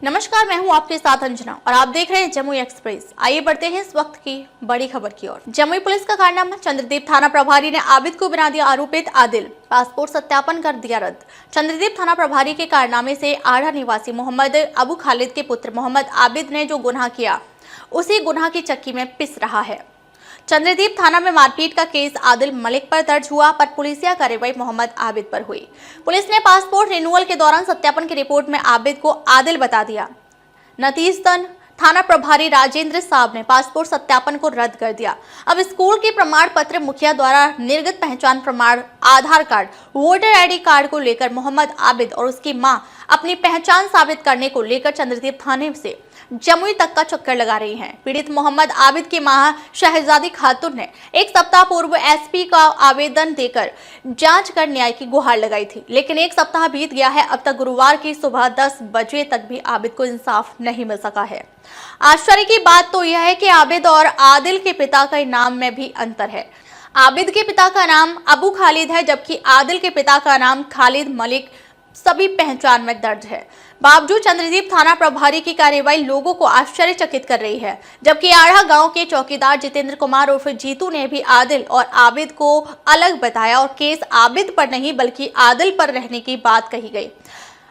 नमस्कार, मैं हूं आपके साथ अंजना और आप देख रहे हैं जमुई एक्सप्रेस। आइए बढ़ते हैं इस वक्त की बड़ी खबर की ओर। जमुई पुलिस का कारनामा, चंद्रदीप थाना प्रभारी ने आबिद को बना दिया आरोपित। आदिल पासपोर्ट सत्यापन कर दिया रद्द। चंद्रदीप थाना प्रभारी के कारनामे से आढ़ा निवासी मोहम्मद अबू खालिद के पुत्र मोहम्मद आबिद ने जो गुनाह किया, उसी गुनाह की चक्की में पिस रहा है। चंद्रदीप थाना में मारपीट का केस आदिल मलिक पर दर्ज हुआ, पर पुलिसिया कार्रवाई मोहम्मद आबिद पर हुई। पुलिस ने पासपोर्ट रिन्यूअल के दौरान सत्यापन की रिपोर्ट में आबिद को आदिल बता दिया। नतीजतन थाना प्रभारी राजेंद्र साहब ने पासपोर्ट सत्यापन को रद्द कर दिया। अब स्कूल के प्रमाण पत्र, मुखिया द्वारा निर्गत पहचान प्रमाण, आधार कार्ड, वोटर आईडी कार्ड को लेकर मोहम्मद आबिद और उसकी मां अपनी पहचान साबित करने को लेकर चंद्रदीप थाने से जमुई तक का चक्कर लगा रही हैं। पीड़ित मोहम्मद आबिद की मां शहजादी खातून ने एक सप्ताह पूर्व एसपी का आवेदन देकर जांच कर न्याय की गुहार लगाई थी, लेकिन एक सप्ताह बीत गया है। अब तक गुरुवार की सुबह 10 बजे तक भी आबिद को इंसाफ नहीं मिल सका है। आश्चर्य की बात तो यह है कि आबिद और आदिल के पिता के नाम में भी अंतर है। आबिद के पिता का नाम अबू खालिद है, जबकि आदिल के पिता का नाम खालिद मलिक सभी पहचान में दर्ज है। बावजूद चंद्रदीप थाना प्रभारी की कार्रवाई लोगों को आश्चर्यचकित कर रही है, जबकि आढ़ा गांव के चौकीदार जितेंद्र कुमार उर्फ जीतू ने भी आदिल और आबिद को अलग बताया और केस आबिद पर नहीं बल्कि आदिल पर रहने की बात कही गई।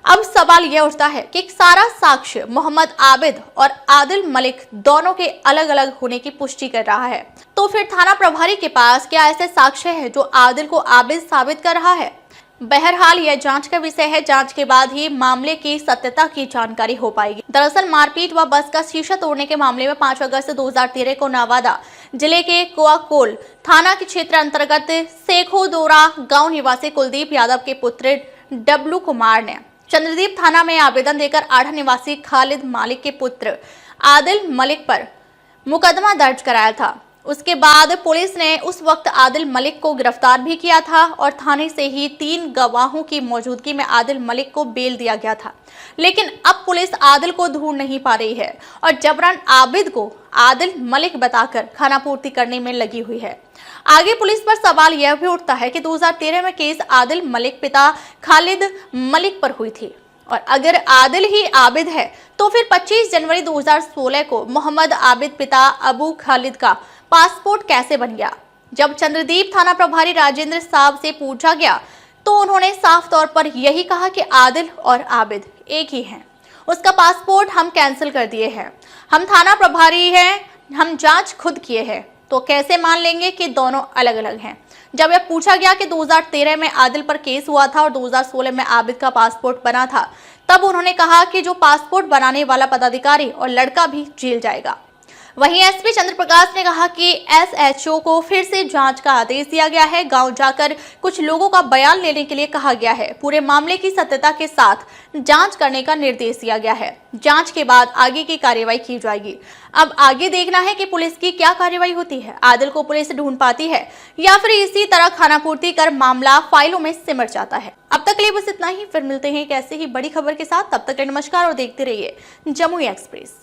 अब सवाल यह उठता है कि सारा साक्ष्य मोहम्मद आबिद और आदिल मलिक दोनों के अलग अलग होने की पुष्टि कर रहा है। तो फिर थाना प्रभारी के पास क्या ऐसे साक्ष्य है जो आदिल को आबिद साबित कर रहा है? बहरहाल यह जांच का विषय है। जांच के बाद ही मामले की सत्यता की जानकारी हो पाएगी। दरअसल मारपीट व बस का शीशा तोड़ने के मामले में 5 अगस्त 2013 को नवादा जिले के कुआकोल थाना के क्षेत्र अंतर्गत सेखोदोरा गांव निवासी कुलदीप यादव के पुत्र डब्लू कुमार ने चंद्रदीप थाना में आवेदन देकर आढ़ा निवासी खालिद मालिक के पुत्र आदिल मलिक पर मुकदमा दर्ज कराया था। उसके बाद पुलिस ने उस वक्त आदिल मलिक को गिरफ्तार भी किया था और थाने से ही 3 गवाहों की मौजूदगी में आदिल मलिक को बेल दिया गया था। लेकिन अब पुलिस आदिल को ढूंढ नहीं पा रही है और जबरन आबिद को आदिल मलिक बताकर खानापूर्ति करने में लगी हुई है। आगे पुलिस पर सवाल यह भी उठता है कि 2013 में केस आदिल मलिक पिता खालिद मलिक पर हुई थी, और अगर आदिल ही आबिद है तो फिर 25 जनवरी 2016 को मोहम्मद आबिद पिता अबू खालिद का पासपोर्ट कैसे बन गया? जब चंद्रदीप थाना प्रभारी राजेंद्र साहब से पूछा गया तो उन्होंने साफ तौर पर यही कहा कि आदिल और आबिद एक ही हैं। उसका पासपोर्ट हम कैंसिल कर दिए हैं। हम थाना प्रभारी हैं, हम जांच खुद किए हैं, तो कैसे मान लेंगे कि दोनों अलग अलग हैं? जब यह पूछा गया कि 2013 में आदिल पर केस हुआ था और 2016 में आबिद का पासपोर्ट बना था, तब उन्होंने कहा कि जो पासपोर्ट बनाने वाला पदाधिकारी और लड़का भी जेल जाएगा। वहीं एसपी चंद्र प्रकाश ने कहा कि एसएचओ को फिर से जांच का आदेश दिया गया है। गांव जाकर कुछ लोगों का बयान लेने के लिए कहा गया है। पूरे मामले की सत्यता के साथ जांच करने का निर्देश दिया गया है। जांच के बाद आगे की कार्रवाई की जाएगी। अब आगे देखना है कि पुलिस की क्या कार्रवाई होती है। आदिल को पुलिस ढूंढ पाती है या फिर इसी तरह खानापूर्ति कर मामला फाइलों में सिमट जाता है। अब तक के लिए बस इतना ही। फिर मिलते हैं एक ऐसे ही बड़ी खबर के साथ। तब तक नमस्कार और देखते रहिए जमुई एक्सप्रेस।